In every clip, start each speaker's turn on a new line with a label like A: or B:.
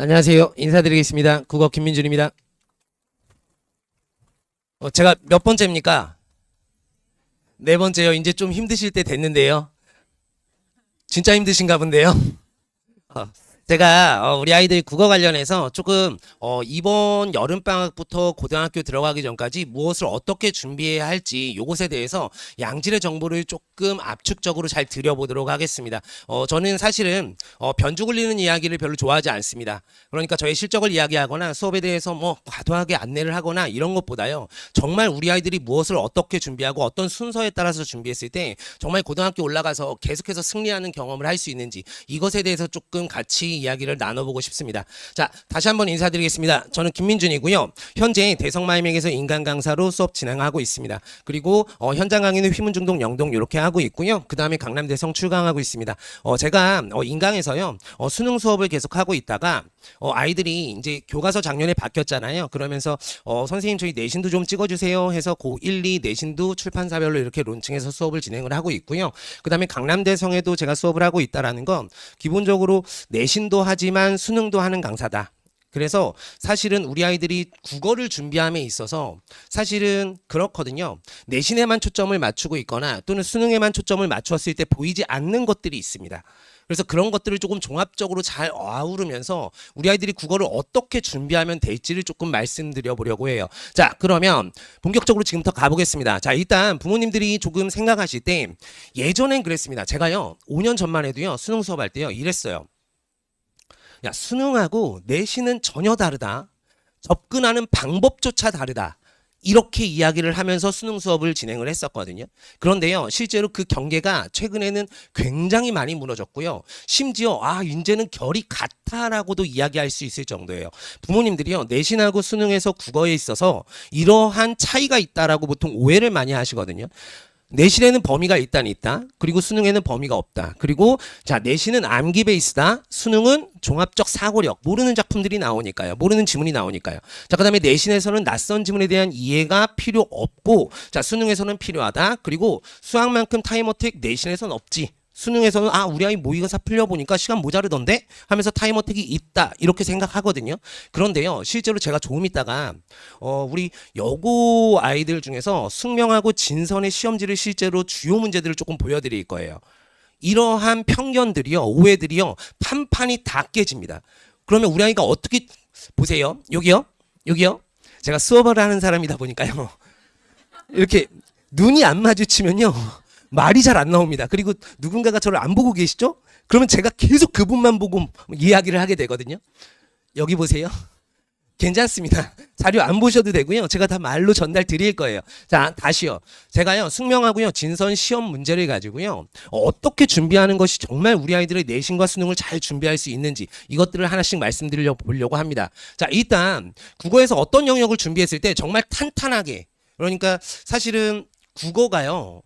A: 안녕하세요. 인사드리겠습니다. 국어 김민준입니다. 제가 몇 번째입니까? 네 번째요. 이제 좀 힘드실 때 됐는데요. 진짜 힘드신가 본데요. 어, 제가 우리 아이들 국어 관련해서 조금 이번 여름방학부터 고등학교 들어가기 전까지 무엇을 어떻게 준비해야 할지 요것에 대해서 양질의 정보를 조금 압축적으로 잘 드려보도록 하겠습니다. 저는 사실은 변주 굴리는 이야기를 별로 좋아하지 않습니다. 그러니까 저의 실적을 이야기하거나 수업에 대해서 뭐 과도하게 안내를 하거나 이런 것보다요. 정말 우리 아이들이 무엇을 어떻게 준비하고 어떤 순서에 따라서 준비했을 때 정말 고등학교 올라가서 계속해서 승리하는 경험을 할 수 있는지 이것에 대해서 조금 같이 이야기를 나눠보고 싶습니다. 자, 다시 한번 인사드리겠습니다. 저는 김민준이고요. 현재 대성마이맹에서 인간 강사로 수업 진행하고 있습니다. 그리고 현장 강의는 휘문중동 영동 이렇게 하고 있고요. 그 다음에 강남대성 출강하고 있습니다. 제가 인강에서요 수능 수업을 계속 하고 있다가 아이들이 이제 교과서 작년에 바뀌었잖아요. 그러면서 선생님 저희 내신도 좀 찍어주세요 해서 고1, 2 내신도 출판사별로 이렇게 론칭해서 수업을 진행을 하고 있고요. 그 다음에 강남대성에도 제가 수업을 하고 있다라는 건 기본적으로 내신도 하지만 수능도 하는 강사다. 그래서 사실은 우리 아이들이 국어를 준비함에 있어서 사실은 그렇거든요. 내신에만 초점을 맞추고 있거나 또는 수능에만 초점을 맞추었을 때 보이지 않는 것들이 있습니다. 그래서 그런 것들을 조금 종합적으로 잘 아우르면서 우리 아이들이 국어를 어떻게 준비하면 될지를 조금 말씀드려 보려고 해요. 자, 그러면 본격적으로 지금부터 가보겠습니다. 자, 일단 부모님들이 조금 생각하실 때 예전엔 그랬습니다. 제가요 5년 전만 해도요 수능 수업할 때요 이랬어요. 야, 수능하고 내신은 전혀 다르다. 접근하는 방법조차 다르다. 이렇게 이야기를 하면서 수능 수업을 진행을 했었거든요. 그런데요, 실제로 그 경계가 최근에는 굉장히 많이 무너졌고요. 심지어 이제는 결이 같다라고도 이야기할 수 있을 정도예요. 부모님들이요, 내신하고 수능에서 국어에 있어서 이러한 차이가 있다라고 보통 오해를 많이 하시거든요. 내신에는 범위가 일단 있다. 그리고 수능에는 범위가 없다. 그리고 자, 내신은 암기 베이스다. 수능은 종합적 사고력. 모르는 작품들이 나오니까요. 모르는 지문이 나오니까요. 자, 그다음에 내신에서는 낯선 지문에 대한 이해가 필요 없고, 자, 수능에서는 필요하다. 그리고 수학만큼 타임어택 내신에서는 없지. 수능에서는 우리 아이 모의고사 풀려보니까 시간 모자르던데 하면서 타임어택이 있다 이렇게 생각하거든요. 그런데요 실제로 제가 조금 있다가 우리 여고 아이들 중에서 숙명하고 진선의 시험지를 실제로 주요 문제들을 조금 보여드릴 거예요. 이러한 편견들이요 오해들이요 판판이 다 깨집니다. 그러면 우리 아이가 어떻게 보세요. 여기요 제가 수업을 하는 사람이다 보니까요 이렇게 눈이 안 마주치면요 말이 잘 안 나옵니다. 그리고 누군가가 저를 안 보고 계시죠? 그러면 제가 계속 그분만 보고 이야기를 하게 되거든요. 여기 보세요. 괜찮습니다. 자료 안 보셔도 되고요. 제가 다 말로 전달 드릴 거예요. 자, 다시요. 제가요, 숙명하고요, 진선 시험 문제를 가지고요, 어떻게 준비하는 것이 정말 우리 아이들의 내신과 수능을 잘 준비할 수 있는지 이것들을 하나씩 말씀드리려고 보려고 합니다. 자, 일단 국어에서 어떤 영역을 준비했을 때 정말 탄탄하게, 그러니까 사실은 국어가요,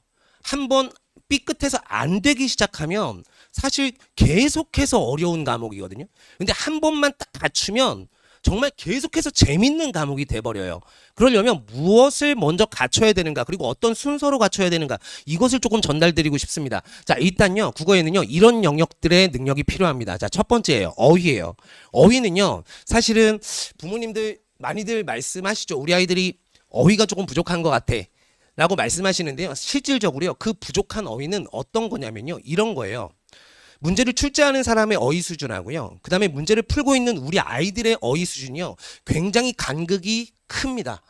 A: 한번 삐끗해서 안 되기 시작하면 사실 계속해서 어려운 과목이거든요. 근데 한 번만 딱 갖추면 정말 계속해서 재밌는 과목이 돼버려요. 그러려면 무엇을 먼저 갖춰야 되는가, 그리고 어떤 순서로 갖춰야 되는가, 이것을 조금 전달드리고 싶습니다. 자, 일단요, 국어에는요, 이런 영역들의 능력이 필요합니다. 자, 첫 번째예요. 어휘예요. 어휘는요, 사실은 부모님들 많이들 말씀하시죠. 우리 아이들이 어휘가 조금 부족한 것 같아. 라고 말씀하시는데요. 실질적으로요. 그 부족한 어휘는 어떤 거냐면요. 이런 거예요. 문제를 출제하는 사람의 어휘 수준하고요. 그 다음에 문제를 풀고 있는 우리 아이들의 어휘 수준이요. 굉장히 간극이 큽니다.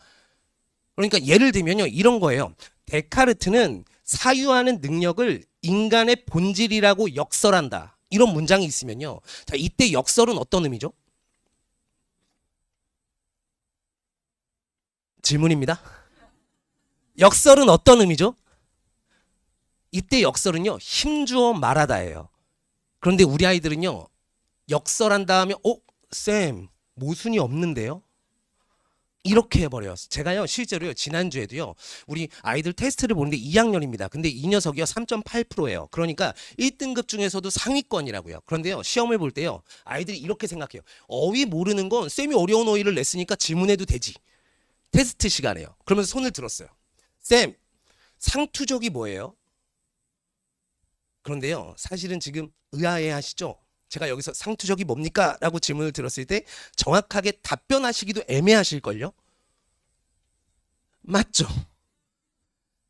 A: 그러니까 예를 들면요. 이런 거예요. 데카르트는 사유하는 능력을 인간의 본질이라고 역설한다. 이런 문장이 있으면요. 자, 이때 역설은 어떤 의미죠? 질문입니다. 역설은 어떤 의미죠? 이때 역설은요, 힘주어 말하다예요. 그런데 우리 아이들은요, 역설한다 하면, 쌤, 모순이 없는데요? 이렇게 해버려요. 제가요, 실제로요, 지난주에도요, 우리 아이들 테스트를 보는데 2학년입니다. 근데 이 녀석이요, 3.8%예요. 그러니까 1등급 중에서도 상위권이라고요. 그런데요, 시험을 볼 때요, 아이들이 이렇게 생각해요. 어휘 모르는 건 쌤이 어려운 어휘를 냈으니까 질문해도 되지. 테스트 시간에요. 그러면서 손을 들었어요. 쌤, 상투적이 뭐예요? 그런데요, 사실은 지금 의아해 하시죠? 제가 여기서 상투적이 뭡니까? 라고 질문을 들었을 때 정확하게 답변하시기도 애매하실걸요? 맞죠?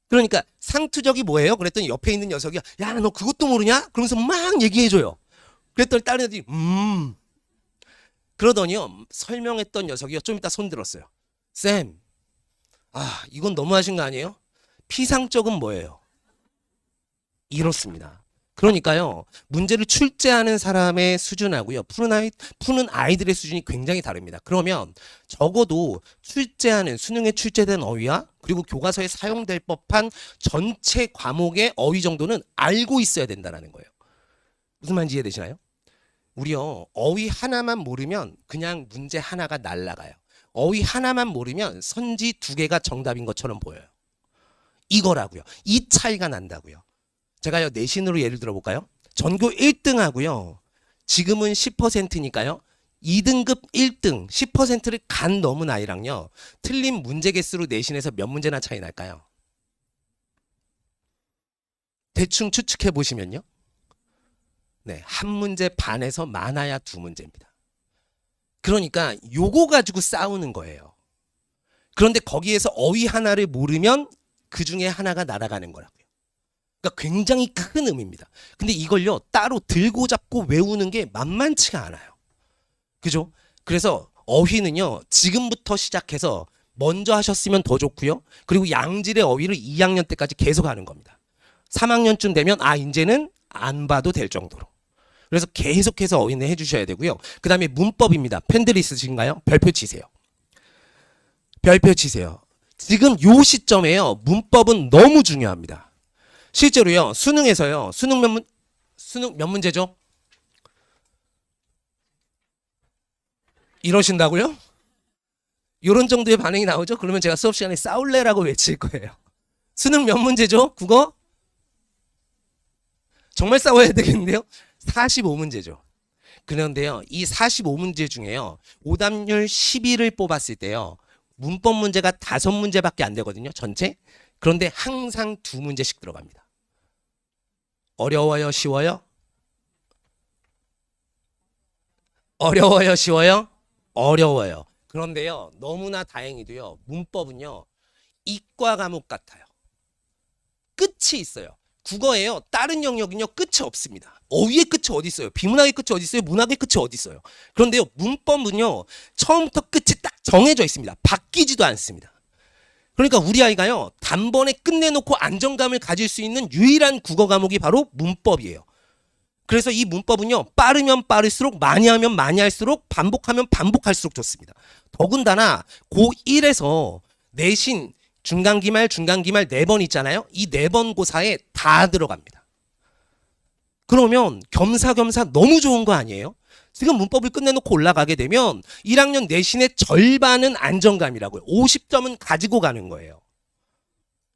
A: 그러니까 상투적이 뭐예요? 그랬더니 옆에 있는 녀석이 야, 너 그것도 모르냐? 그러면서 막 얘기해줘요. 그랬더니 다른 애들이 그러더니요. 설명했던 녀석이요. 좀 이따 손 들었어요. 쌤, 이건 너무하신 거 아니에요? 피상적은 뭐예요? 이렇습니다. 그러니까요. 문제를 출제하는 사람의 수준하고요. 푸는 아이들의 수준이 굉장히 다릅니다. 그러면 적어도 수능에 출제된 어휘와 그리고 교과서에 사용될 법한 전체 과목의 어휘 정도는 알고 있어야 된다는 거예요. 무슨 말인지 이해되시나요? 우리요. 어휘 하나만 모르면 그냥 문제 하나가 날아가요. 어휘 하나만 모르면 선지 2개가 정답인 것처럼 보여요. 이거라고요. 이 차이가 난다고요. 제가요 내신으로 예를 들어볼까요? 전교 1등하고요. 지금은 10%니까요. 2등급 1등 10%를 간 넘은 아이랑요. 틀린 문제 개수로 내신에서 몇 문제나 차이 날까요? 대충 추측해 보시면요. 네, 한 문제 반에서 많아야 2문제입니다. 그러니까 요거 가지고 싸우는 거예요. 그런데 거기에서 어휘 하나를 모르면 그 중에 하나가 날아가는 거라고요. 그러니까 굉장히 큰 의미입니다. 근데 이걸요 따로 들고 잡고 외우는 게 만만치가 않아요. 그죠? 그래서 어휘는요 지금부터 시작해서 먼저 하셨으면 더 좋고요. 그리고 양질의 어휘를 2학년 때까지 계속 하는 겁니다. 3학년쯤 되면 이제는 안 봐도 될 정도로. 그래서 계속해서 어휘는 해주셔야 되고요. 그 다음에 문법입니다. 펜들 있으신가요? 별표 치세요. 별표 치세요. 지금 요 시점에요 문법은 너무 중요합니다. 실제로요 수능에서요 수능 몇 문제죠? 이러신다고요? 이런 정도의 반응이 나오죠? 그러면 제가 수업 시간에 싸울래라고 외칠 거예요. 수능 몇 문제죠? 국어? 정말 싸워야 되겠는데요? 45문제죠. 그런데요 이 45문제 중에요 오답률 10위를 뽑았을 때요 문법 문제가 5문제밖에 안 되거든요 전체. 그런데 항상 2문제씩 들어갑니다. 어려워요? 쉬워요? 어려워요? 쉬워요? 어려워요. 그런데요 너무나 다행히도요 문법은요 이과 과목 같아요. 끝이 있어요. 국어에요 다른 영역은요 끝이 없습니다. 어휘의 끝이 어디 있어요? 비문학의 끝이 어디 있어요? 문학의 끝이 어디 있어요? 그런데요 문법은요 처음부터 끝이 딱 정해져 있습니다. 바뀌지도 않습니다. 그러니까 우리 아이가요 단번에 끝내놓고 안정감을 가질 수 있는 유일한 국어 과목이 바로 문법이에요. 그래서 이 문법은요 빠르면 빠를수록 많이 하면 많이 할수록 반복하면 반복할수록 좋습니다. 더군다나 고1에서 내신 중간기말 4번 있잖아요. 이 4번 고사에 다 들어갑니다. 그러면 겸사겸사 너무 좋은 거 아니에요? 지금 문법을 끝내놓고 올라가게 되면 1학년 내신의 절반은 안정감이라고요. 50점은 가지고 가는 거예요.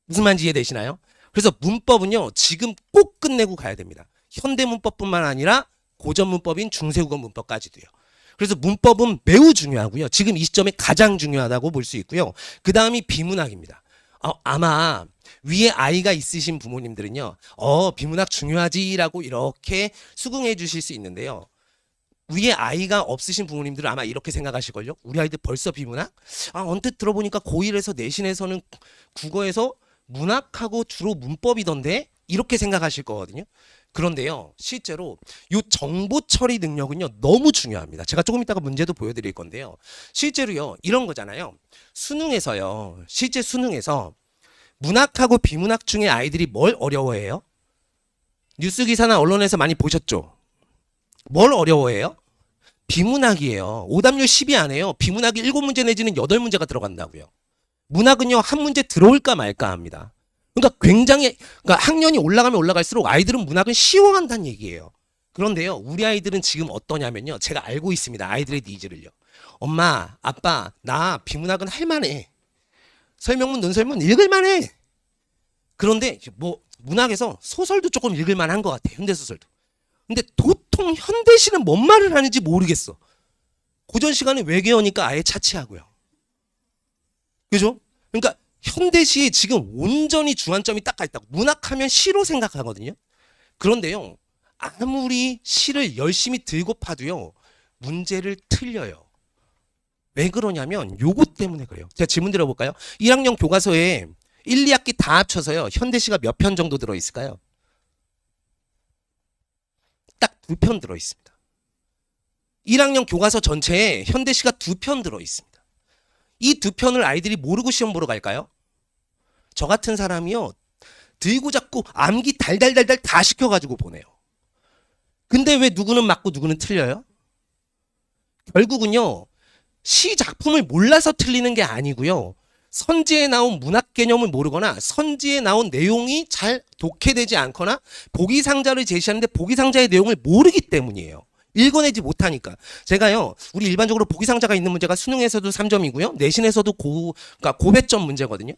A: 무슨 말인지 이해되시나요? 그래서 문법은요 지금 꼭 끝내고 가야 됩니다. 현대문법뿐만 아니라 고전문법인 중세국어 문법까지도요. 그래서 문법은 매우 중요하고요. 지금 이 시점에 가장 중요하다고 볼 수 있고요. 그 다음이 비문학입니다. 아마 위에 아이가 있으신 부모님들은요. 비문학 중요하지라고 이렇게 수긍해 주실 수 있는데요. 위에 아이가 없으신 부모님들은 아마 이렇게 생각하실걸요. 우리 아이들 벌써 비문학? 언뜻 들어보니까 고1에서 내신에서는 국어에서 문학하고 주로 문법이던데? 이렇게 생각하실 거거든요. 그런데요 실제로 이 정보 처리 능력은요 너무 중요합니다. 제가 조금 이따가 문제도 보여드릴 건데요. 실제로요 이런 거잖아요. 수능에서요 실제 수능에서 문학하고 비문학 중에 아이들이 뭘 어려워해요? 뉴스 기사나 언론에서 많이 보셨죠? 뭘 어려워해요? 비문학이에요. 오답률 10이 안 해요. 비문학이 7문제 내지는 8문제가 들어간다고요. 문학은요 한 문제 들어올까 말까 합니다. 그러니까 그러니까 학년이 올라가면 올라갈수록 아이들은 문학을 쉬워한다는 얘기예요. 그런데요 우리 아이들은 지금 어떠냐면요 제가 알고 있습니다. 아이들의 니즈를요. 엄마 아빠 나 비문학은 할만해. 설명문 논설문 읽을만해. 그런데 뭐 문학에서 소설도 조금 읽을만한 것 같아. 현대소설도. 근데 도통 현대시는 뭔 말을 하는지 모르겠어. 고전 시간에 외계어니까 아예 차치하고요. 그죠? 그러니까 현대시에 지금 온전히 주안점이 딱 가 있다고. 문학하면 시로 생각하거든요. 그런데요 아무리 시를 열심히 들고 파도요. 문제를 틀려요. 왜 그러냐면 요것 때문에 그래요. 제가 질문 드려볼까요? 1학년 교과서에 1, 2학기 다 합쳐서요. 현대시가 몇 편 정도 들어있을까요? 딱 2편 들어있습니다. 1학년 교과서 전체에 현대시가 2편 들어있습니다. 이 2편을 아이들이 모르고 시험 보러 갈까요? 저 같은 사람이요. 들고 잡고 암기 달달달달 다 시켜가지고 보내요. 근데 왜 누구는 맞고 누구는 틀려요? 결국은요. 시 작품을 몰라서 틀리는 게 아니고요. 선지에 나온 문학 개념을 모르거나 선지에 나온 내용이 잘 독해되지 않거나 보기상자를 제시하는데 보기상자의 내용을 모르기 때문이에요. 읽어내지 못하니까. 제가요, 우리 일반적으로 보기상자가 있는 문제가 수능에서도 3점이고요. 내신에서도 그러니까 고배점 문제거든요.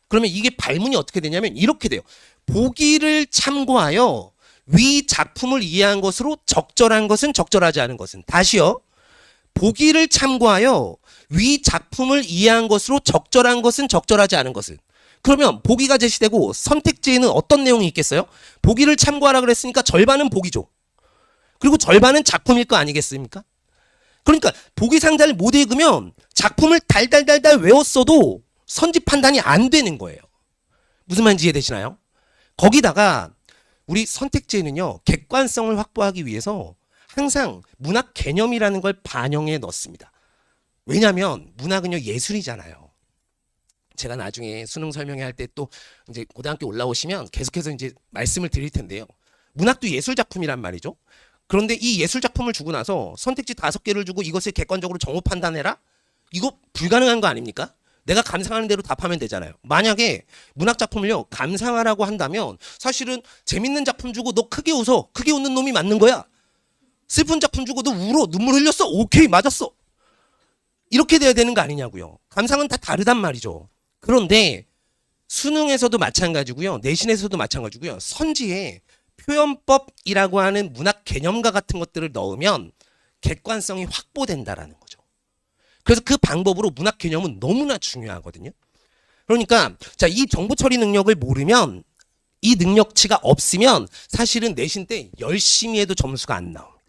A: 그러면 이게 발문이 어떻게 되냐면 이렇게 돼요. 보기를 참고하여 위 작품을 이해한 것으로 적절한 것은 적절하지 않은 것은. 다시요. 보기를 참고하여 위 작품을 이해한 것으로 적절한 것은 적절하지 않은 것은. 그러면 보기가 제시되고 선택지에는 어떤 내용이 있겠어요? 보기를 참고하라 그랬으니까 절반은 보기죠. 그리고 절반은 작품일 거 아니겠습니까? 그러니까 보기 상자를 못 읽으면 작품을 달달달달 외웠어도 선지 판단이 안 되는 거예요. 무슨 말인지 이해되시나요? 거기다가 우리 선택지에는요. 객관성을 확보하기 위해서 항상 문학 개념이라는 걸 반영해 넣습니다. 왜냐하면 문학은요 예술이잖아요. 제가 나중에 수능 설명회 할 때 또 이제 고등학교 올라오시면 계속해서 이제 말씀을 드릴 텐데요. 문학도 예술 작품이란 말이죠. 그런데 이 예술 작품을 주고 나서 선택지 5개를 주고 이것을 객관적으로 정보 판단해라? 이거 불가능한 거 아닙니까? 내가 감상하는 대로 답하면 되잖아요. 만약에 문학 작품을요 감상하라고 한다면 사실은 재밌는 작품 주고 너 크게 웃어. 크게 웃는 놈이 맞는 거야. 슬픈 작품 주고 너 울어. 눈물 흘렸어. 오케이 맞았어. 이렇게 돼야 되는 거 아니냐고요. 감상은 다 다르단 말이죠. 그런데 수능에서도 마찬가지고요. 내신에서도 마찬가지고요. 선지에 표현법이라고 하는 문학 개념과 같은 것들을 넣으면 객관성이 확보된다라는 거죠. 그래서 그 방법으로 문학 개념은 너무나 중요하거든요. 그러니까 자, 이 정보 처리 능력을 모르면 이 능력치가 없으면 사실은 내신 때 열심히 해도 점수가 안 나옵니다.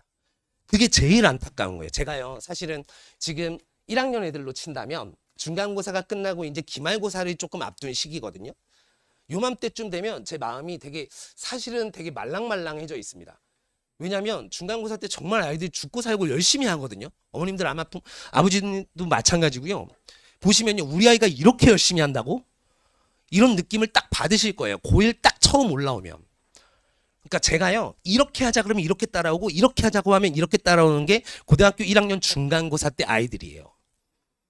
A: 그게 제일 안타까운 거예요. 제가요 사실은 지금 1학년 애들로 친다면 중간고사가 끝나고 이제 기말고사를 조금 앞둔 시기거든요. 요맘때쯤 되면 제 마음이 사실은 되게 말랑말랑해져 있습니다. 왜냐하면 중간고사 때 정말 아이들이 죽고 살고 열심히 하거든요. 어머님들 아마 아버지도 마찬가지고요. 보시면요 우리 아이가 이렇게 열심히 한다고? 이런 느낌을 딱 받으실 거예요. 고1 딱 처음 올라오면. 그러니까 제가요 이렇게 하자 그러면 이렇게 따라오고 이렇게 하자고 하면 이렇게 따라오는 게 고등학교 1학년 중간고사 때 아이들이에요.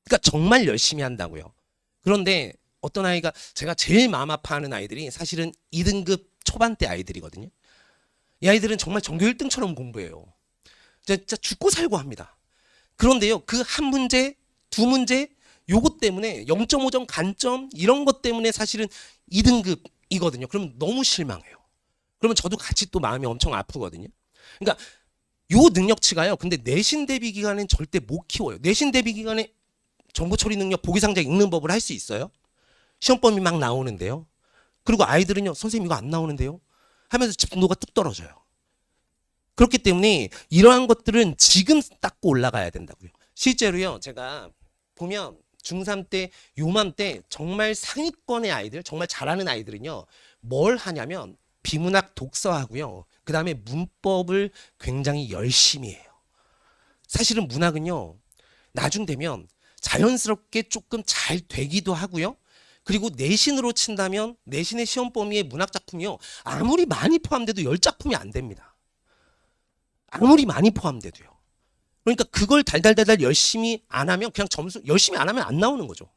A: 그러니까 정말 열심히 한다고요. 그런데 어떤 아이가 제가 제일 마음 아파하는 아이들이 사실은 2등급 초반대 아이들이거든요. 이 아이들은 정말 전교 1등처럼 공부해요. 진짜 죽고 살고 합니다. 그런데요 그 한 문제, 두 문제 요것 때문에 0.5점 간점 이런 것 때문에 사실은 2등급이거든요. 그럼 너무 실망해요. 그러면 저도 같이 또 마음이 엄청 아프거든요. 그러니까 요 능력치가요. 근데 내신 대비 기간엔 절대 못 키워요. 내신 대비 기간에 정보 처리 능력 보기상자 읽는 법을 할 수 있어요? 시험범위 막 나오는데요. 그리고 아이들은요. 선생님 이거 안 나오는데요. 하면서 집중도가 뚝 떨어져요. 그렇기 때문에 이러한 것들은 지금 닦고 올라가야 된다고요. 실제로요. 제가 보면 중3 때 요맘때 정말 상위권의 아이들 정말 잘하는 아이들은요. 뭘 하냐면 비문학 독서하고요. 그 다음에 문법을 굉장히 열심히 해요. 사실은 문학은요. 나중 되면 자연스럽게 조금 잘 되기도 하고요. 그리고 내신으로 친다면 내신의 시험 범위의 문학 작품이요. 아무리 많이 포함돼도 10작품이 안 됩니다. 아무리 많이 포함돼도요. 그러니까 그걸 달달달달 열심히 안 하면 그냥 점수 열심히 안 하면 안 나오는 거죠.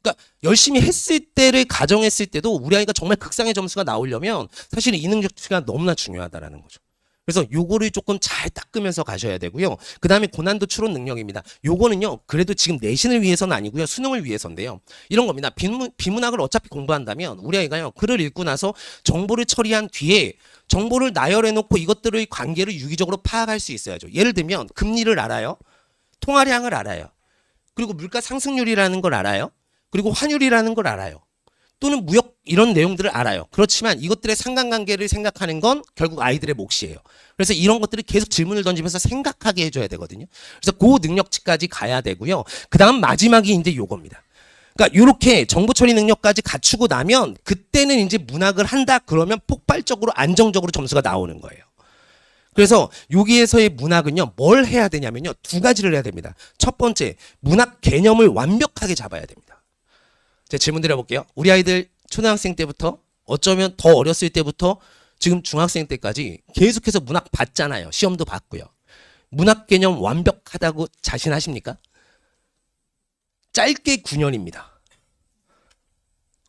A: 그러니까 열심히 했을 때를 가정했을 때도 우리 아이가 정말 극상의 점수가 나오려면 사실은 이 능력치가 너무나 중요하다라는 거죠. 그래서 요거를 조금 잘 닦으면서 가셔야 되고요. 그 다음에 고난도 추론 능력입니다. 요거는요. 그래도 지금 내신을 위해서는 아니고요. 수능을 위해서인데요. 이런 겁니다. 비문학을 어차피 공부한다면 우리 아이가요. 글을 읽고 나서 정보를 처리한 뒤에 정보를 나열해놓고 이것들의 관계를 유기적으로 파악할 수 있어야죠. 예를 들면 금리를 알아요. 통화량을 알아요. 그리고 물가 상승률이라는 걸 알아요. 그리고 환율이라는 걸 알아요. 또는 무역 이런 내용들을 알아요. 그렇지만 이것들의 상관관계를 생각하는 건 결국 아이들의 몫이에요. 그래서 이런 것들을 계속 질문을 던지면서 생각하게 해줘야 되거든요. 그래서 그 능력치까지 가야 되고요. 그 다음 마지막이 이제 요겁니다. 그러니까 이렇게 정보 처리 능력까지 갖추고 나면 그때는 이제 문학을 한다 그러면 폭발적으로 안정적으로 점수가 나오는 거예요. 그래서 여기에서의 문학은요, 뭘 해야 되냐면요, 두 가지를 해야 됩니다. 첫 번째, 문학 개념을 완벽하게 잡아야 됩니다. 제가 질문 드려볼게요. 우리 아이들 초등학생 때부터 어쩌면 더 어렸을 때부터 지금 중학생 때까지 계속해서 문학 봤잖아요. 시험도 봤고요. 문학 개념 완벽하다고 자신하십니까? 짧게 9년입니다.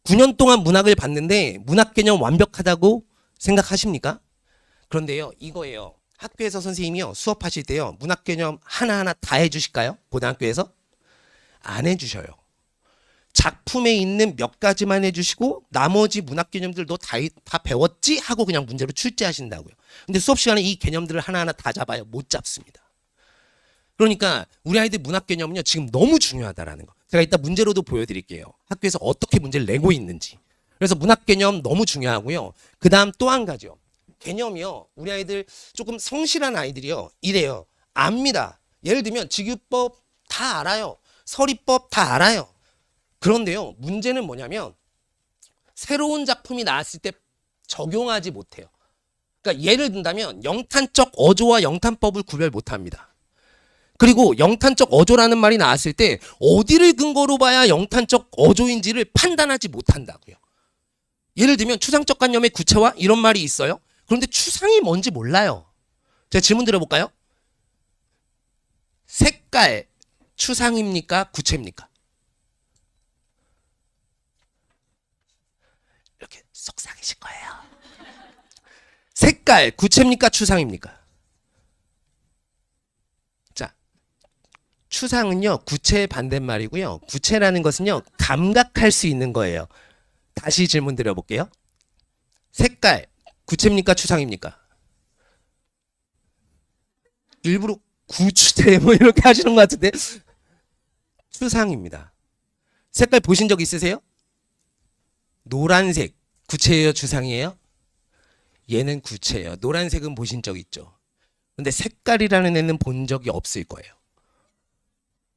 A: 9년 동안 문학을 봤는데 문학 개념 완벽하다고 생각하십니까? 그런데요, 이거예요. 학교에서 선생님이요, 수업하실 때요, 문학 개념 하나하나 다 해주실까요? 고등학교에서? 안 해주셔요. 작품에 있는 몇 가지만 해주시고 나머지 문학 개념들 너 다 배웠지? 하고 그냥 문제로 출제하신다고요. 근데 수업 시간에 이 개념들을 하나하나 다 잡아요. 못 잡습니다. 그러니까 우리 아이들 문학 개념은요, 지금 너무 중요하다라는 거. 제가 이따 문제로도 보여드릴게요. 학교에서 어떻게 문제를 내고 있는지. 그래서 문학 개념 너무 중요하고요. 그 다음 또 한 가지요. 개념이요. 우리 아이들 조금 성실한 아이들이요, 이래요. 압니다. 예를 들면 직유법 다 알아요. 서리법 다 알아요. 그런데요, 문제는 뭐냐면 새로운 작품이 나왔을 때 적용하지 못해요. 그러니까 예를 든다면 영탄적 어조와 영탄법을 구별 못합니다. 그리고 영탄적 어조라는 말이 나왔을 때 어디를 근거로 봐야 영탄적 어조인지를 판단하지 못한다고요. 예를 들면 추상적 관념의 구체화 이런 말이 있어요. 그런데 추상이 뭔지 몰라요. 제가 질문 드려볼까요? 색깔 추상입니까? 구체입니까? 이렇게 속상해질 거예요. 색깔 구체입니까? 추상입니까? 자, 추상은요, 구체의 반대말이고요. 구체라는 것은요, 감각할 수 있는 거예요. 다시 질문 드려볼게요. 색깔 구체입니까? 추상입니까? 일부러 구추제 뭐 이렇게 하시는 것 같은데 추상입니다. 색깔 보신 적 있으세요? 노란색 구체예요? 추상이에요? 얘는 구체예요. 노란색은 보신 적 있죠. 근데 색깔이라는 애는 본 적이 없을 거예요.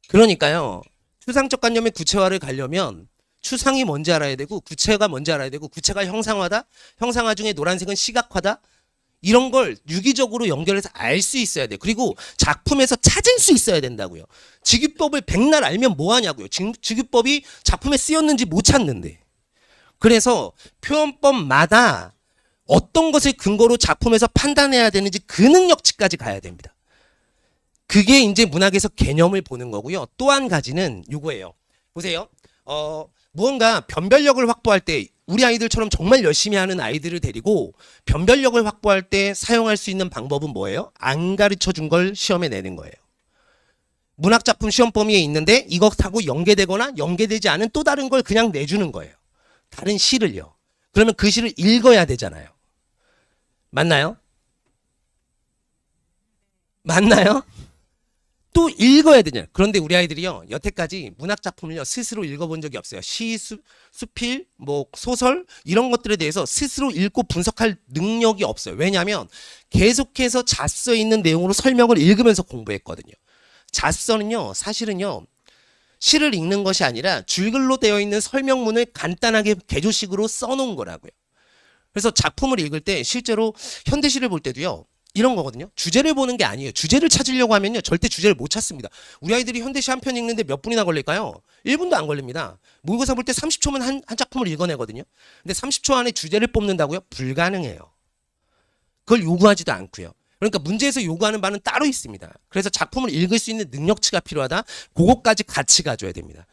A: 그러니까요, 추상적 관념의 구체화를 가려면 추상이 뭔지 알아야 되고 구체가 뭔지 알아야 되고, 구체가 형상화다, 형상화 중에 노란색은 시각화다, 이런 걸 유기적으로 연결해서 알 수 있어야 돼요. 그리고 작품에서 찾을 수 있어야 된다고요. 직유법을 백날 알면 뭐 하냐고요. 직유법이 작품에 쓰였는지 못 찾는데. 그래서 표현법마다 어떤 것을 근거로 작품에서 판단해야 되는지 그 능력치까지 가야 됩니다. 그게 이제 문학에서 개념을 보는 거고요. 또 한 가지는 이거예요. 보세요. 무언가 변별력을 확보할 때 우리 아이들처럼 정말 열심히 하는 아이들을 데리고 변별력을 확보할 때 사용할 수 있는 방법은 뭐예요? 안 가르쳐 준 걸 시험에 내는 거예요. 문학작품 시험 범위에 있는데 이것하고 연계되거나 연계되지 않은 또 다른 걸 그냥 내주는 거예요. 다른 시를요. 그러면 그 시를 읽어야 되잖아요. 맞나요? 맞나요? 또 읽어야 되냐. 그런데 우리 아이들이요, 여태까지 문학작품을요, 스스로 읽어본 적이 없어요. 시, 수필, 뭐 소설 이런 것들에 대해서 스스로 읽고 분석할 능력이 없어요. 왜냐하면 계속해서 잡서 있는 내용으로 설명을 읽으면서 공부했거든요. 잡서는요, 사실은요, 시를 읽는 것이 아니라 줄글로 되어 있는 설명문을 간단하게 개조식으로 써놓은 거라고요. 그래서 작품을 읽을 때 실제로 현대시를 볼 때도요, 이런 거거든요. 주제를 보는 게 아니에요. 주제를 찾으려고 하면요, 절대 주제를 못 찾습니다. 우리 아이들이 현대시 한 편 읽는데 몇 분이나 걸릴까요? 1분도 안 걸립니다. 모의고사 볼 때 30초면 한 작품을 읽어내거든요. 근데 30초 안에 주제를 뽑는다고요? 불가능해요. 그걸 요구하지도 않고요. 그러니까 문제에서 요구하는 바는 따로 있습니다. 그래서 작품을 읽을 수 있는 능력치가 필요하다. 그것까지 같이 가져야 됩니다.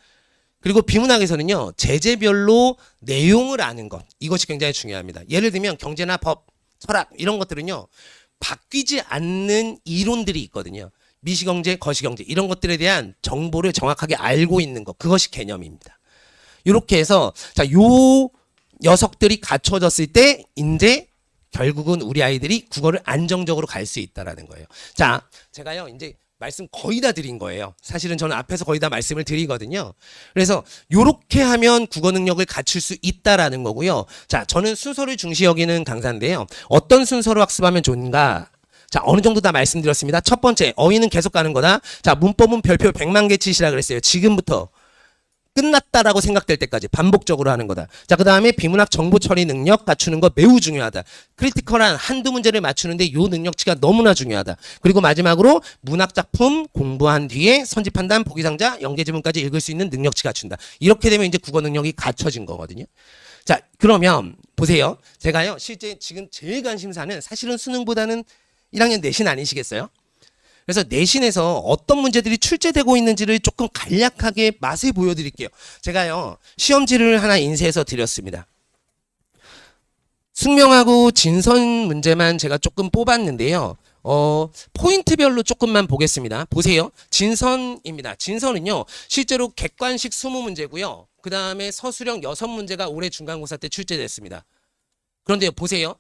A: 그리고 비문학에서는요, 제재별로 내용을 아는 것, 이것이 굉장히 중요합니다. 예를 들면 경제나 법, 철학 이런 것들은요, 바뀌지 않는 이론들이 있거든요. 미시경제, 거시경제 이런 것들에 대한 정보를 정확하게 알고 있는 것, 그것이 개념입니다. 이렇게 해서 자, 요 녀석들이 갖춰졌을 때 이제 결국은 우리 아이들이 국어를 안정적으로 갈 수 있다라는 거예요. 자, 제가요 이제 말씀 거의 다 드린 거예요. 사실은 저는 앞에서 거의 다 말씀을 드리거든요. 그래서 요렇게 하면 국어 능력을 갖출 수 있다라는 거고요. 자, 저는 순서를 중시 여기는 강사인데요. 어떤 순서로 학습하면 좋은가? 자, 어느 정도 다 말씀드렸습니다. 첫 번째, 어휘는 계속 가는 거다. 자, 문법은 별표 100만 개 치시라 그랬어요. 지금부터 끝났다라고 생각될 때까지 반복적으로 하는 거다. 자, 그 다음에 비문학 정보 처리 능력 갖추는 거 매우 중요하다. 크리티컬한 한두 문제를 맞추는데 요 능력치가 너무나 중요하다. 그리고 마지막으로 문학 작품 공부한 뒤에 선지 판단, 보기상자, 연계 지문까지 읽을 수 있는 능력치 갖춘다. 이렇게 되면 이제 국어 능력이 갖춰진 거거든요. 자, 그러면 보세요. 제가요, 실제 지금 제일 관심사는 사실은 수능보다는 1학년 내신 아니시겠어요? 그래서 내신에서 어떤 문제들이 출제되고 있는지를 조금 간략하게 맛을 보여드릴게요. 제가요, 시험지를 하나 인쇄해서 드렸습니다. 숙명하고 진선 문제만 제가 조금 뽑았는데요. 포인트별로 조금만 보겠습니다. 보세요. 진선입니다. 진선은요, 실제로 객관식 20문제고요. 그 다음에 서술형 6문제가 올해 중간고사 때 출제됐습니다. 그런데요, 보세요.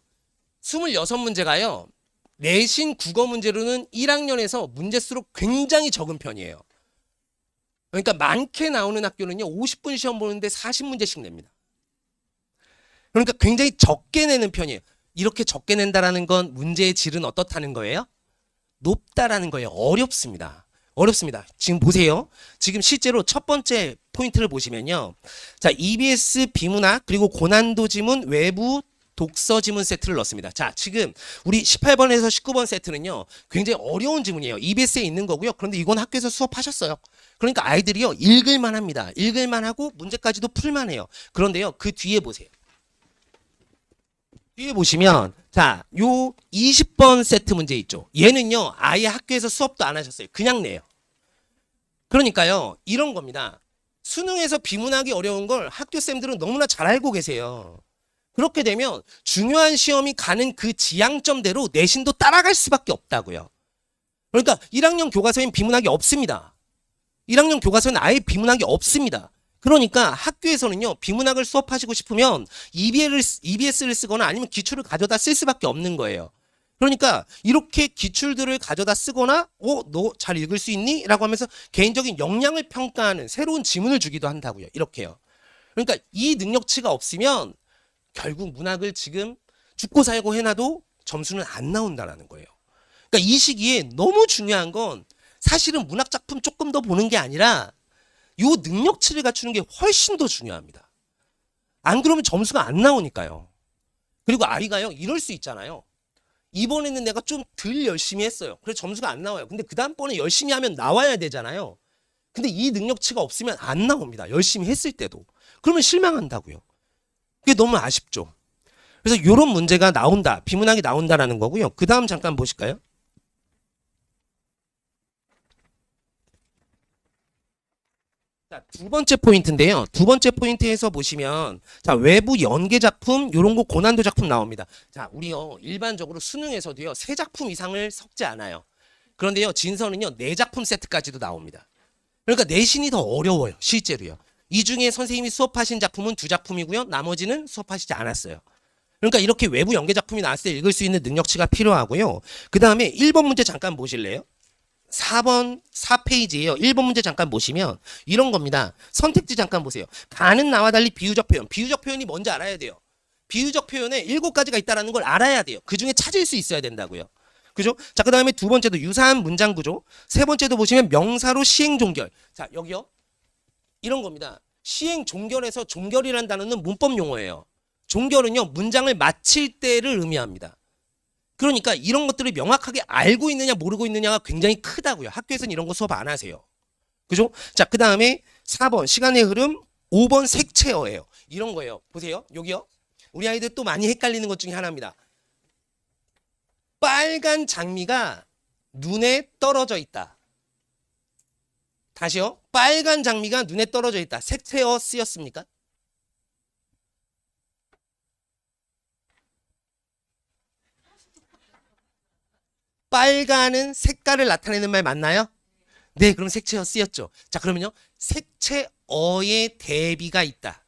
A: 26문제가요. 내신 국어 문제로는 1학년에서 문제수로 굉장히 적은 편이에요. 그러니까 많게 나오는 학교는요, 50분 시험 보는데 40문제씩 냅니다. 그러니까 굉장히 적게 내는 편이에요. 이렇게 적게 낸다라는 건 문제의 질은 어떻다는 거예요? 높다라는 거예요. 어렵습니다. 어렵습니다. 지금 보세요. 지금 실제로 첫 번째 포인트를 보시면요. 자, EBS 비문학 그리고 고난도 지문 외부 독서 지문 세트를 넣습니다. 자, 지금 우리 18번에서 19번 세트는요, 굉장히 어려운 지문이에요. EBS에 있는 거고요. 그런데 이건 학교에서 수업하셨어요. 그러니까 아이들이요, 읽을만 합니다. 읽을만 하고 문제까지도 풀만 해요. 그런데요, 그 뒤에 보세요. 뒤에 보시면, 자, 요 20번 세트 문제 있죠. 얘는요, 아예 학교에서 수업도 안 하셨어요. 그냥 내요. 그러니까요, 이런 겁니다. 수능에서 비문학이 어려운 걸 학교쌤들은 너무나 잘 알고 계세요. 그렇게 되면 중요한 시험이 가는 그 지향점대로 내신도 따라갈 수밖에 없다고요. 그러니까 1학년 교과서엔 비문학이 없습니다. 1학년 교과서는 아예 비문학이 없습니다. 그러니까 학교에서는요, 비문학을 수업하시고 싶으면 EBS를 쓰거나 아니면 기출을 가져다 쓸 수밖에 없는 거예요. 그러니까 이렇게 기출들을 가져다 쓰거나 너 잘 읽을 수 있니? 라고 하면서 개인적인 역량을 평가하는 새로운 지문을 주기도 한다고요. 이렇게요. 그러니까 이 능력치가 없으면 결국 문학을 지금 죽고 살고 해놔도 점수는 안 나온다라는 거예요. 그러니까 이 시기에 너무 중요한 건 사실은 문학 작품 조금 더 보는 게 아니라 요 능력치를 갖추는 게 훨씬 더 중요합니다. 안 그러면 점수가 안 나오니까요. 그리고 아이가요, 이럴 수 있잖아요. 이번에는 내가 좀 덜 열심히 했어요. 그래서 점수가 안 나와요. 근데 그 다음번에 열심히 하면 나와야 되잖아요. 근데 이 능력치가 없으면 안 나옵니다. 열심히 했을 때도. 그러면 실망한다고요. 그게 너무 아쉽죠. 그래서 이런 문제가 나온다. 비문학이 나온다라는 거고요. 그 다음 잠깐 보실까요? 자, 두 번째 포인트인데요. 두 번째 포인트에서 보시면 자, 외부 연계 작품 이런 거 고난도 작품 나옵니다. 자, 우리요 일반적으로 수능에서도요 3작품 이상을 섞지 않아요. 그런데요 진서는요 4작품 세트까지도 나옵니다. 그러니까 내신이 더 어려워요. 실제로요. 이 중에 선생님이 수업하신 작품은 2작품이고요. 나머지는 수업하시지 않았어요. 그러니까 이렇게 외부 연계 작품이 나왔을 때 읽을 수 있는 능력치가 필요하고요. 그 다음에 1번 문제 잠깐 보실래요? 4번 4페이지예요. 1번 문제 잠깐 보시면 이런 겁니다. 선택지 잠깐 보세요. 가는 나와 달리 비유적 표현. 비유적 표현이 뭔지 알아야 돼요. 비유적 표현에 7가지가 있다는 걸 알아야 돼요. 그 중에 찾을 수 있어야 된다고요. 그죠? 자, 그 다음에 두 번째도 유사한 문장 구조. 세 번째도 보시면 명사로 시행 종결. 자, 여기요. 이런 겁니다. 시행 종결에서 종결이라는 단어는 문법 용어예요. 종결은요, 문장을 마칠 때를 의미합니다. 그러니까 이런 것들을 명확하게 알고 있느냐 모르고 있느냐가 굉장히 크다고요. 학교에서는 이런 거 수업 안 하세요. 그죠? 자, 그 다음에 4번 시간의 흐름, 5번 색채어예요. 이런 거예요. 보세요. 여기요. 우리 아이들 또 많이 헷갈리는 것 중에 하나입니다. 빨간 장미가 눈에 떨어져 있다. 다시요. 빨간 장미가 눈에 떨어져 있다. 색채어 쓰였습니까? 빨간은 색깔을 나타내는 말 맞나요? 네, 그럼 색채어 쓰였죠. 자, 그러면요. 색채어의 대비가 있다.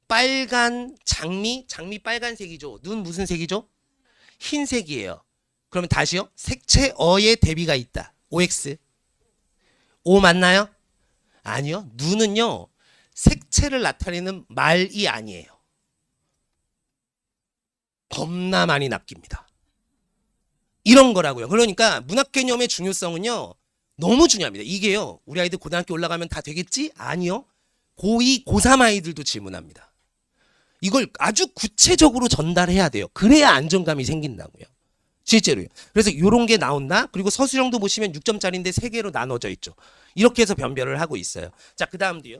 A: 빨간 장미, 장미 빨간색이죠. 눈 무슨 색이죠? 흰색이에요. 그러면 다시요. 색채어의 대비가 있다. OX. O 맞나요? 아니요. 누는요. 색채를 나타내는 말이 아니에요. 겁나 많이 낚입니다. 이런 거라고요. 그러니까 문학 개념의 중요성은요. 너무 중요합니다. 이게요. 우리 아이들 고등학교 올라가면 다 되겠지? 아니요. 고2, 고3 아이들도 질문합니다. 이걸 아주 구체적으로 전달해야 돼요. 그래야 안정감이 생긴다고요. 실제로요. 그래서 이런 게 나온다. 그리고 서술형도 보시면 6점짜리인데 3개로 나눠져 있죠. 이렇게 해서 변별을 하고 있어요. 자, 그 다음도요.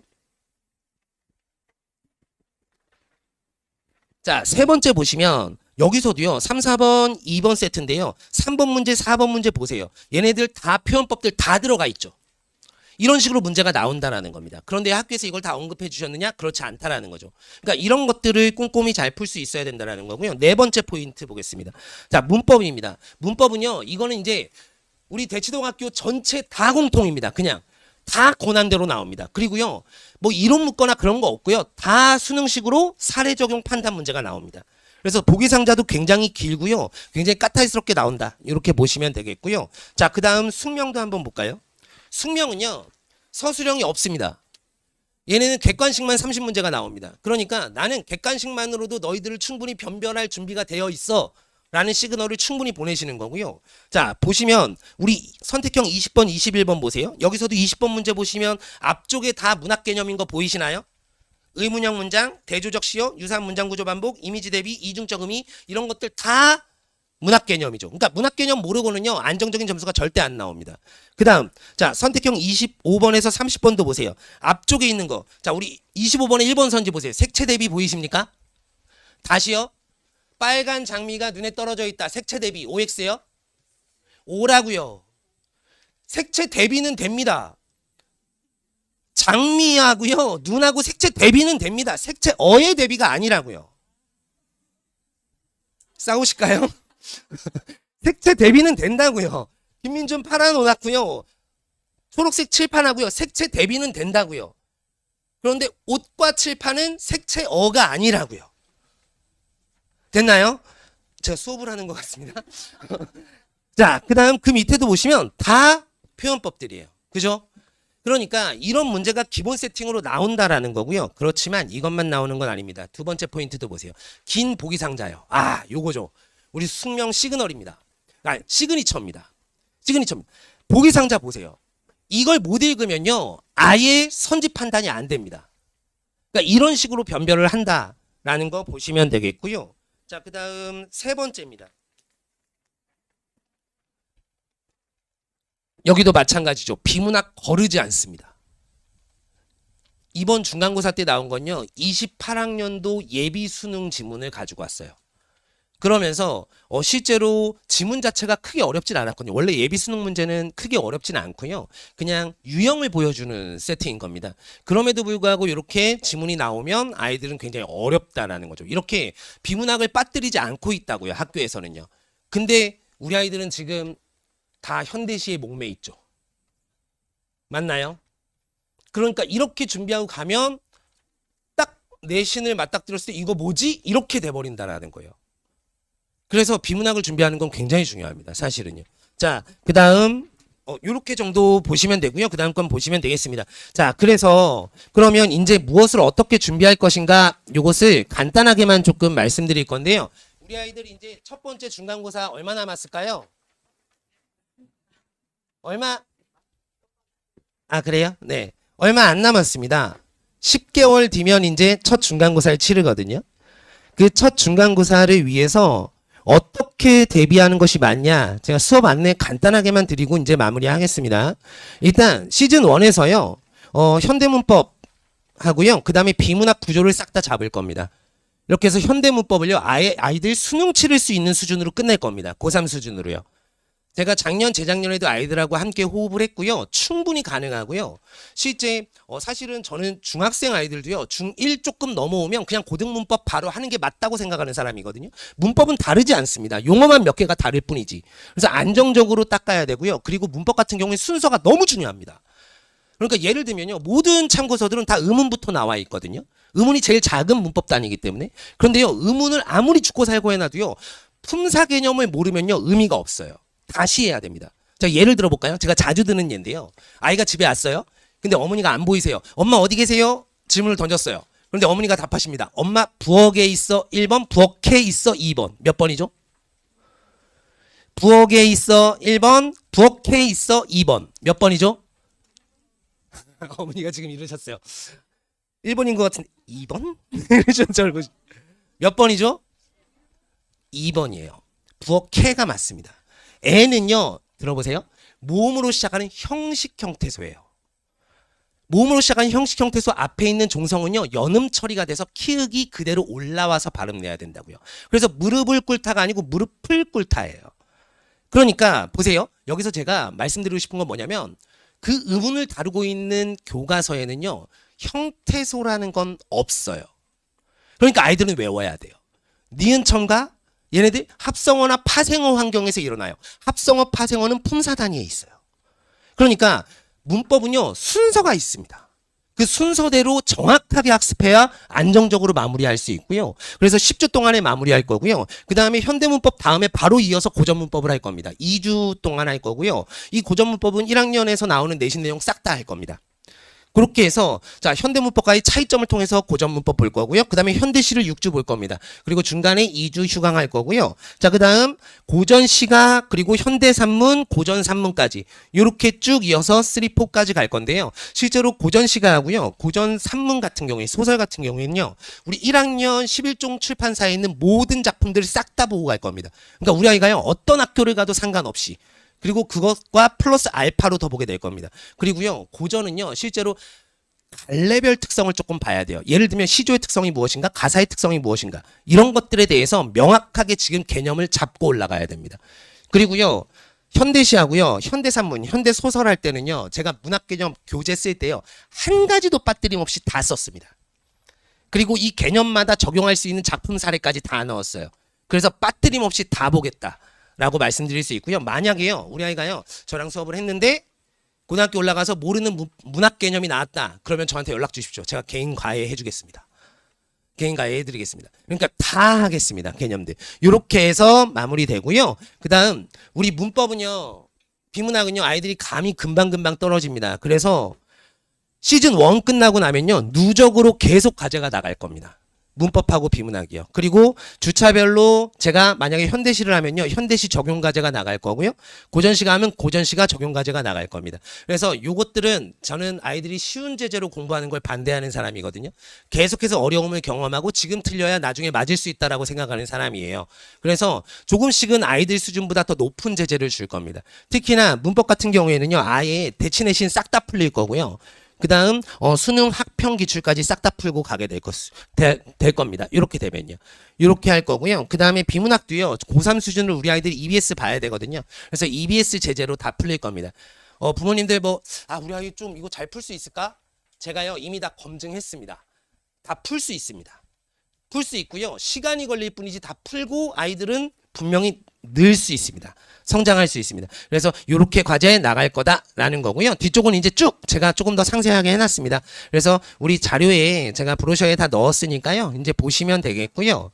A: 자, 세 번째 보시면 여기서도요. 3, 4번, 2번 세트인데요. 3번 문제, 4번 문제 보세요. 얘네들 다 표현법들 다 들어가 있죠. 이런 식으로 문제가 나온다라는 겁니다. 그런데 학교에서 이걸 다 언급해 주셨느냐? 그렇지 않다라는 거죠. 그러니까 이런 것들을 꼼꼼히 잘 풀 수 있어야 된다라는 거고요. 네 번째 포인트 보겠습니다. 자, 문법입니다. 문법은요. 이거는 이제 우리 대치동학교 전체 다 공통입니다. 그냥 다 권한대로 나옵니다. 그리고요. 뭐 이론 묻거나 그런 거 없고요. 다 수능식으로 사례 적용 판단 문제가 나옵니다. 그래서 보기 상자도 굉장히 길고요. 굉장히 까탈스럽게 나온다. 이렇게 보시면 되겠고요. 자, 그 다음 숙명도 한번 볼까요? 숙명은요. 서술형이 없습니다. 얘네는 객관식만 30문제가 나옵니다. 그러니까 나는 객관식만으로도 너희들을 충분히 변별할 준비가 되어 있어 라는 시그널을 충분히 보내시는 거고요. 자, 보시면 우리 선택형 20번, 21번 보세요. 여기서도 20번 문제 보시면 앞쪽에 다 문학 개념인 거 보이시나요? 의문형 문장, 대조적 시어, 유사한 문장 구조 반복, 이미지 대비, 이중적 의미 이런 것들 다 문학 개념이죠. 그러니까 문학 개념 모르고는요. 안정적인 점수가 절대 안 나옵니다. 그 다음 자 선택형 25번에서 30번도 보세요. 앞쪽에 있는 거. 자 우리 25번에 1번 선지 보세요. 색채 대비 보이십니까? 다시요. 빨간 장미가 눈에 떨어져 있다. 색채 대비 OX요? O라고요. 색채 대비는 됩니다. 장미하고요. 눈하고 색채 대비는 됩니다. 색채어의 대비가 아니라고요. 싸우실까요? 색채 대비는 된다고요. 김민준 파란 옷 같고요. 초록색 칠판하고요. 색채 대비는 된다고요. 그런데 옷과 칠판은 색채어가 아니라고요. 됐나요? 제가 수업을 하는 것 같습니다. 자, 그 다음 그 밑에도 보시면 다 표현법들이에요. 그죠? 그러니까 이런 문제가 기본 세팅으로 나온다라는 거고요. 그렇지만 이것만 나오는 건 아닙니다. 두 번째 포인트도 보세요. 긴 보기 상자요. 아, 요거죠. 우리 숙명 시그널입니다. 아, 시그니처입니다. 시그니처입니다. 보기 상자 보세요. 이걸 못 읽으면요. 아예 선지 판단이 안 됩니다. 그러니까 이런 식으로 변별을 한다라는 거 보시면 되겠고요. 자, 그 다음 세 번째입니다. 여기도 마찬가지죠. 비문학 거르지 않습니다. 이번 중간고사 때 나온 건요. 28학년도 예비 수능 지문을 가지고 왔어요. 그러면서 실제로 지문 자체가 크게 어렵진 않았거든요. 원래 예비 수능 문제는 크게 어렵진 않고요. 그냥 유형을 보여주는 세팅인 겁니다. 그럼에도 불구하고 이렇게 지문이 나오면 아이들은 굉장히 어렵다라는 거죠. 이렇게 비문학을 빠뜨리지 않고 있다고요. 학교에서는요. 근데 우리 아이들은 지금 다 현대시에 목매 있죠. 맞나요? 그러니까 이렇게 준비하고 가면 딱 내신을 맞닥뜨렸을 때 이거 뭐지? 이렇게 돼버린다라는 거예요. 그래서 비문학을 준비하는 건 굉장히 중요합니다. 사실은요. 자, 그 다음 요렇게 정도 보시면 되고요. 그 다음 건 보시면 되겠습니다. 자, 그래서 그러면 이제 무엇을 어떻게 준비할 것인가 요것을 간단하게만 조금 말씀드릴 건데요. 우리 아이들이 이제 첫 번째 중간고사 얼마 남았을까요? 얼마? 아, 그래요? 네. 얼마 안 남았습니다. 10개월 뒤면 이제 첫 중간고사를 치르거든요. 그 첫 중간고사를 위해서 어떻게 대비하는 것이 맞냐? 제가 수업 안내 간단하게만 드리고 이제 마무리하겠습니다. 일단 시즌 1에서요. 현대문법 하고요. 그다음에 비문학 구조를 싹 다 잡을 겁니다. 이렇게 해서 현대문법을요. 아예 아이들 수능 치를 수 있는 수준으로 끝낼 겁니다. 고3 수준으로요. 제가 작년, 재작년에도 아이들하고 함께 호흡을 했고요. 충분히 가능하고요. 실제 사실은 저는 중학생 아이들도요. 중1 조금 넘어오면 그냥 고등문법 바로 하는 게 맞다고 생각하는 사람이거든요. 문법은 다르지 않습니다. 용어만 몇 개가 다를 뿐이지. 그래서 안정적으로 닦아야 되고요. 그리고 문법 같은 경우에 순서가 너무 중요합니다. 그러니까 예를 들면요. 모든 참고서들은 다 의문부터 나와 있거든요. 의문이 제일 작은 문법 단위이기 때문에. 그런데요. 의문을 아무리 죽고 살고 해놔도요. 품사 개념을 모르면요 의미가 없어요. 다시 해야 됩니다. 자, 예를 들어볼까요? 제가 자주 드는 예인데요. 아이가 집에 왔어요. 근데 어머니가 안 보이세요. 엄마 어디 계세요? 질문을 던졌어요. 그런데 어머니가 답하십니다. 엄마 부엌에 있어 1번, 부엌에 있어 2번. 몇 번이죠? 부엌에 있어 1번, 부엌에 있어 2번. 몇 번이죠? 어머니가 지금 이러셨어요. 1번인 것 같은데 2번? 몇 번이죠? 2번이에요. 부엌에가 맞습니다. 애는요, 들어보세요. 모음으로 시작하는 형식 형태소예요. 모음으로 시작하는 형식 형태소 앞에 있는 종성은요, 연음 처리가 돼서 키읔이 그대로 올라와서 발음 내야 된다고요. 그래서 무릎을 꿇다가 아니고 무릎을 꿇다예요. 그러니까 보세요. 여기서 제가 말씀드리고 싶은 건 뭐냐면 그 의문을 다루고 있는 교과서에는요, 형태소라는 건 없어요. 그러니까 아이들은 외워야 돼요. 니은첨가 얘네들 합성어나 파생어 환경에서 일어나요. 합성어, 파생어는 품사 단위에 있어요. 그러니까 문법은요 순서가 있습니다. 그 순서대로 정확하게 학습해야 안정적으로 마무리할 수 있고요. 그래서 10주 동안에 마무리할 거고요. 그 다음에 현대문법 다음에 바로 이어서 고전문법을 할 겁니다. 2주 동안 할 거고요. 이 고전문법은 1학년에서 나오는 내신 내용 싹 다 할 겁니다. 그렇게 해서 자 현대문법과의 차이점을 통해서 고전문법 볼 거고요. 그 다음에 현대시를 6주 볼 겁니다. 그리고 중간에 2주 휴강할 거고요. 자, 그 다음 고전시가 그리고 현대산문, 고전산문까지 이렇게 쭉 이어서 3, 4까지 갈 건데요. 실제로 고전시가하고요. 고전산문 같은 경우에 소설 같은 경우에는요. 우리 1학년 11종 출판사에 있는 모든 작품들을 싹 다 보고 갈 겁니다. 그러니까 우리 아이가요. 어떤 학교를 가도 상관없이 그리고 그것과 플러스 알파로 더 보게 될 겁니다. 그리고요, 고전은요, 실제로 갈래별 특성을 조금 봐야 돼요. 예를 들면 시조의 특성이 무엇인가, 가사의 특성이 무엇인가, 이런 것들에 대해서 명확하게 지금 개념을 잡고 올라가야 됩니다. 그리고요, 현대시하고요, 현대산문, 현대소설 할 때는요, 제가 문학개념 교재 쓸 때요, 한 가지도 빠뜨림 없이 다 썼습니다. 그리고 이 개념마다 적용할 수 있는 작품 사례까지 다 넣었어요. 그래서 빠뜨림 없이 다 보겠다. 라고 말씀드릴 수 있고요. 만약에요, 우리 아이가요, 저랑 수업을 했는데 고등학교 올라가서 모르는 문학 개념이 나왔다. 그러면 저한테 연락 주십시오. 제가 개인 과외 해주겠습니다. 개인 과외 해드리겠습니다. 그러니까 다 하겠습니다. 개념들. 이렇게 해서 마무리되고요. 그 다음 우리 문법은요, 비문학은요, 아이들이 감이 금방금방 떨어집니다. 그래서 시즌 1 끝나고 나면요, 누적으로 계속 과제가 나갈 겁니다. 문법하고 비문학이요. 그리고 주차별로 제가 만약에 현대시를 하면요. 현대시 적용과제가 나갈 거고요. 고전시가 하면 고전시가 적용과제가 나갈 겁니다. 그래서 요것들은 저는 아이들이 쉬운 제재로 공부하는 걸 반대하는 사람이거든요. 계속해서 어려움을 경험하고 지금 틀려야 나중에 맞을 수 있다라고 생각하는 사람이에요. 그래서 조금씩은 아이들 수준보다 더 높은 제재를 줄 겁니다. 특히나 문법 같은 경우에는요. 아예 대치 내신 싹 다 풀릴 거고요. 그 다음 수능 학평 기출까지 싹 다 풀고 가게 될 겁니다. 이렇게 되면요. 이렇게 할 거고요. 그 다음에 비문학도요. 고3 수준으로 우리 아이들이 EBS 봐야 되거든요. 그래서 EBS 제재로 다 풀릴 겁니다. 부모님들 우리 아이 좀 이거 잘 풀 수 있을까? 제가요 이미 다 검증했습니다. 다 풀 수 있습니다. 풀 수 있고요. 시간이 걸릴 뿐이지 다 풀고 아이들은 분명히 늘 수 있습니다. 성장할 수 있습니다. 그래서 이렇게 과제에 나갈 거다라는 거고요. 뒤쪽은 이제 쭉 제가 조금 더 상세하게 해놨습니다. 그래서 우리 자료에 제가 브로셔에 다 넣었으니까요. 이제 보시면 되겠고요.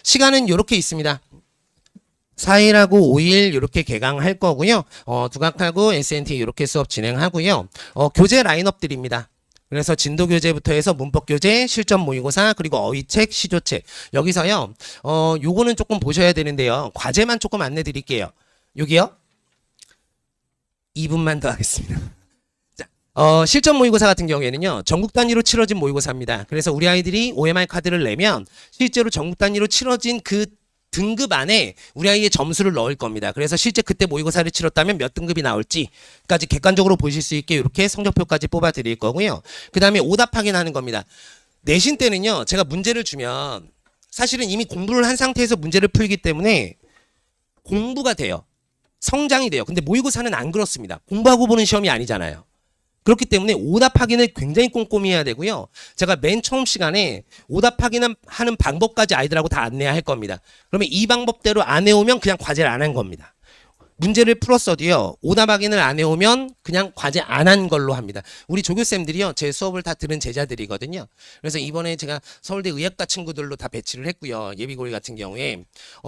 A: 시간은 이렇게 있습니다. 4일하고 5일 이렇게 개강할 거고요. 두각하고 SNT 이렇게 수업 진행하고요. 교재 라인업들입니다. 그래서 진도 교재부터 해서 문법 교재, 실전 모의고사, 그리고 어휘책, 시조책. 여기서요. 요거는 조금 보셔야 되는데요. 과제만 조금 안내 드릴게요. 여기요. 2분만 더 하겠습니다. 자, 실전 모의고사 같은 경우에는요. 전국 단위로 치러진 모의고사입니다. 그래서 우리 아이들이 OMR 카드를 내면 실제로 전국 단위로 치러진 그 등급 안에 우리 아이의 점수를 넣을 겁니다. 그래서 실제 그때 모의고사를 치렀다면 몇 등급이 나올지까지 객관적으로 보실 수 있게 이렇게 성적표까지 뽑아 드릴 거고요. 그 다음에 오답 확인하는 겁니다. 내신 때는요. 제가 문제를 주면 사실은 이미 공부를 한 상태에서 문제를 풀기 때문에 공부가 돼요. 성장이 돼요. 근데 모의고사는 안 그렇습니다. 공부하고 보는 시험이 아니잖아요. 그렇기 때문에 오답 확인을 굉장히 꼼꼼히 해야 되고요. 제가 맨 처음 시간에 오답 확인하는 방법까지 아이들하고 다 안내할 겁니다. 그러면 이 방법대로 안 해오면 그냥 과제를 안 한 겁니다. 문제를 풀었어도요, 오답 확인을 안 해오면 그냥 과제 안 한 걸로 합니다. 우리 조교쌤들이요, 제 수업을 다 들은 제자들이거든요. 그래서 이번에 제가 서울대 의학과 친구들로 다 배치를 했고요. 예비고리 같은 경우에.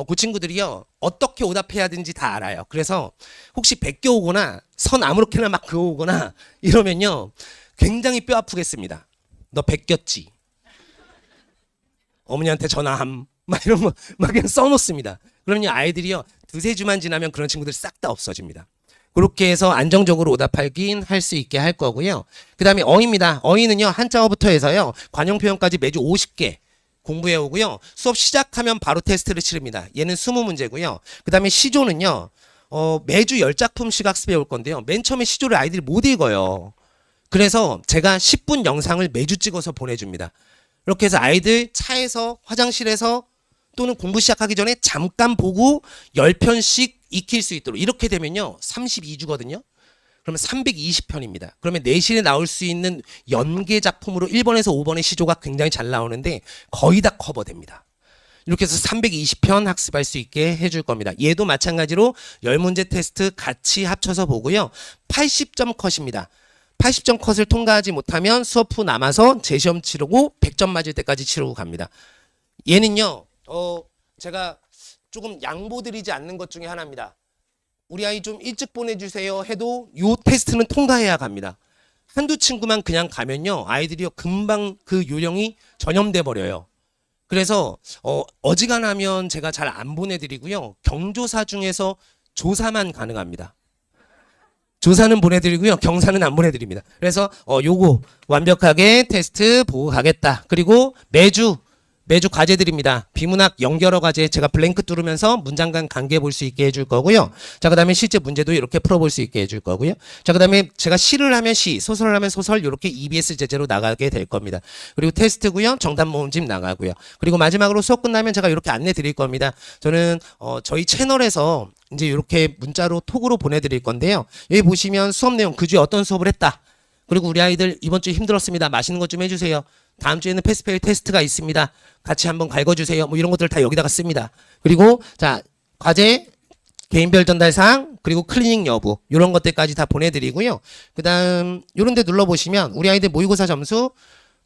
A: 그 친구들이요, 어떻게 오답해야 되는지 다 알아요. 그래서 혹시 베껴 오거나 선 아무렇게나 막 그어오거나 이러면요, 굉장히 뼈 아프겠습니다. 너 베꼈지? 어머니한테 전화함. 막 이런 거 막 그냥 써놓습니다. 그러면 아이들이요, 두세 주만 지나면 그런 친구들 싹 다 없어집니다. 그렇게 해서 안정적으로 오답하긴 할 수 있게 할 거고요. 그 다음에 어입니다. 어휘는요, 한자어부터 해서요, 관용 표현까지 매주 50개 공부해 오고요. 수업 시작하면 바로 테스트를 치릅니다. 얘는 20문제고요. 그 다음에 시조는요, 매주 10작품씩 학습해 올 건데요. 맨 처음에 시조를 아이들이 못 읽어요. 그래서 제가 10분 영상을 매주 찍어서 보내줍니다. 이렇게 해서 아이들 차에서, 화장실에서 또는 공부 시작하기 전에 잠깐 보고 10편씩 익힐 수 있도록, 이렇게 되면요 32주거든요. 그러면 320편입니다. 그러면 내신에 나올 수 있는 연계 작품으로 1번에서 5번의 시조가 굉장히 잘 나오는데 거의 다 커버됩니다. 이렇게 해서 320편 학습할 수 있게 해줄 겁니다. 얘도 마찬가지로 10문제 테스트 같이 합쳐서 보고요. 80점 컷입니다. 80점 컷을 통과하지 못하면 수업 후 남아서 재시험 치르고 100점 맞을 때까지 치르고 갑니다. 얘는요, 제가 조금 양보드리지 않는 것 중에 하나입니다. 우리 아이 좀 일찍 보내주세요 해도 요 테스트는 통과해야 갑니다. 한두 친구만 그냥 가면요, 아이들이요 금방 그 요령이 전염돼 버려요. 그래서 어지간하면 제가 잘 안 보내드리고요. 경조사 중에서 조사만 가능합니다. 조사는 보내드리고요, 경사는 안 보내드립니다. 그래서 요거 완벽하게 테스트 보고 가겠다. 그리고 매주 과제 드립니다. 비문학 연결어 과제 제가 블랭크 뚫으면서 문장 간 관계 볼 수 있게 해줄 거고요. 자, 그 다음에 실제 문제도 이렇게 풀어볼 수 있게 해줄 거고요. 자, 그 다음에 제가 시를 하면 시, 소설을 하면 소설, 이렇게 EBS 제재로 나가게 될 겁니다. 그리고 테스트고요. 정답 모음집 나가고요. 그리고 마지막으로 수업 끝나면 제가 이렇게 안내 드릴 겁니다. 저는 저희 채널에서 이제 이렇게 문자로 톡으로 보내드릴 건데요. 여기 보시면 수업 내용, 그 주에 어떤 수업을 했다. 그리고 우리 아이들 이번 주 힘들었습니다. 맛있는 것 좀 해주세요. 다음 주에는 패스페일 테스트가 있습니다. 같이 한번 갈궈주세요. 뭐 이런 것들 다 여기다가 씁니다. 그리고 자, 과제, 개인별 전달 사항, 그리고 클리닝 여부, 이런 것들까지 다 보내드리고요. 그 다음 이런 데 눌러보시면 우리 아이들 모의고사 점수,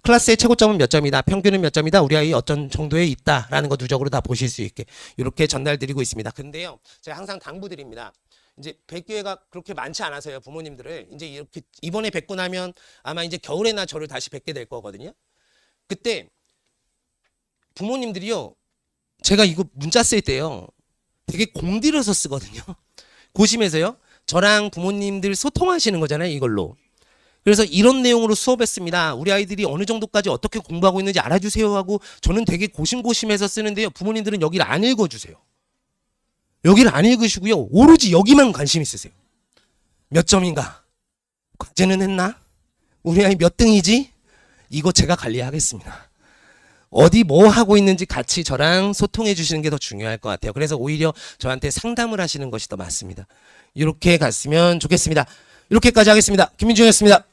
A: 클래스의 최고점은 몇 점이다, 평균은 몇 점이다, 우리 아이 어떤 정도에 있다라는 거 누적으로 다 보실 수 있게 이렇게 전달드리고 있습니다. 근데요, 제가 항상 당부드립니다. 이제 뵙기회가 그렇게 많지 않아서요. 부모님들을 이제 이렇게 이번에 뵙고 나면 아마 이제 겨울에나 저를 다시 뵙게 될 거거든요. 그때 부모님들이요, 제가 이거 문자 쓸 때요 되게 공들여서 쓰거든요. 고심해서요. 저랑 부모님들 소통하시는 거잖아요, 이걸로. 그래서 이런 내용으로 수업했습니다. 우리 아이들이 어느 정도까지 어떻게 공부하고 있는지 알아주세요 하고 저는 되게 고심고심해서 쓰는데요, 부모님들은 여기를 안 읽어주세요. 여기를 안 읽으시고요, 오로지 여기만 관심 있으세요. 몇 점인가? 과제는 했나? 우리 아이 몇 등이지? 이거 제가 관리하겠습니다. 어디 뭐 하고 있는지 같이 저랑 소통해 주시는 게 더 중요할 것 같아요. 그래서 오히려 저한테 상담을 하시는 것이 더 맞습니다. 이렇게 갔으면 좋겠습니다. 이렇게까지 하겠습니다. 김민중이었습니다.